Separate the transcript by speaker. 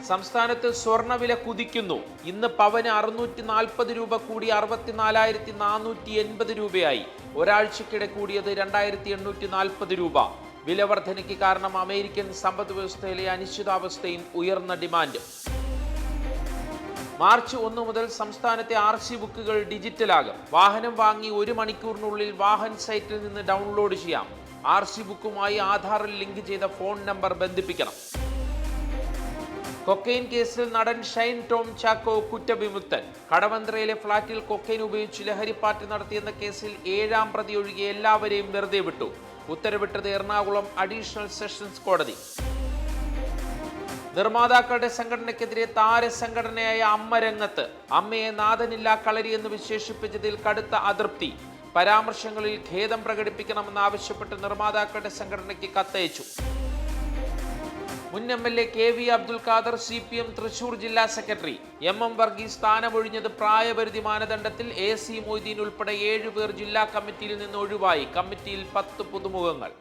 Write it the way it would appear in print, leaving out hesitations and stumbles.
Speaker 1: സംസ്ഥാനത്ത് സ്വർണ്ണവില കുതിക്കുന്നു. ഇന്ന് പവന് 640 രൂപ കൂടി 64,480 രൂപയായി. ഒരാഴ്ചക്കിടെ കൂടിയത് 2,840 രൂപ. വില വർധനയ്ക്ക് കാരണം അമേരിക്കൻ സമ്പദ് വ്യവസ്ഥയിലെ അനിശ്ചിതാവസ്ഥയും ഉയർന്ന ഡിമാൻഡ്. മാർച്ച് 1 മുതൽ സംസ്ഥാനത്തെ RC ബുക്കുകൾ ഡിജിറ്റലാകും. വാഹനം വാങ്ങി 1 മണിക്കൂറിനുള്ളിൽ വാഹൻ സൈറ്റിൽ നിന്ന് ഡൗൺലോഡ് ചെയ്യാം. RC ബുക്കുമായി ആധാറിൽ ലിങ്ക് ചെയ്ത ഫോൺ നമ്പർ ബന്ധിപ്പിക്കണം. കൊക്കൈൻ കേസിൽ നടൻ ഷൈൻ ടോം ചാക്കോ കുറ്റവിമുക്തൻ. കടവന്ത്രയിലെ ഫ്ളാറ്റിൽ കൊക്കൈൻ ഉപയോഗിച്ച് ലഹരിപ്പാർട്ടി നടത്തിയെന്ന കേസിൽ 7ാം പ്രതി ഒഴികെ എല്ലാവരെയും വെറുതെ വിട്ടു. ഉത്തരവിട്ടത് എറണാകുളം അഡീഷണൽ സെഷൻസ് കോടതി. നിർമ്മാതാക്കളുടെ സംഘടനയ്ക്കെതിരെ താരസംഘടനയായ അമ്മ രംഗത്ത്. അമ്മയെ നാഥനില്ലാ കളരി എന്ന് വിശേഷിപ്പിച്ചതിൽ കടുത്ത അതൃപ്തി. പരാമർശങ്ങളിൽ ഖേദം പ്രകടിപ്പിക്കണമെന്നാവശ്യപ്പെട്ട് നിർമ്മാതാക്കളുടെ സംഘടനയ്ക്ക് കത്തയച്ചു. മുൻ MLA KV Abdul Khader CPM Thrissur ജില്ലാ സെക്രട്ടറി. MM വർഗീസ് സ്ഥാനമൊഴിഞ്ഞത് പ്രായപരിധി മാനദണ്ഡത്തിൽ. AC മൊയ്തീൻ ഉൾപ്പെടെ 7 പേർ ജില്ലാ കമ്മിറ്റിയിൽ നിന്ന് ഒഴിവായി. കമ്മിറ്റിയിൽ 10 പുതുമുഖങ്ങൾ.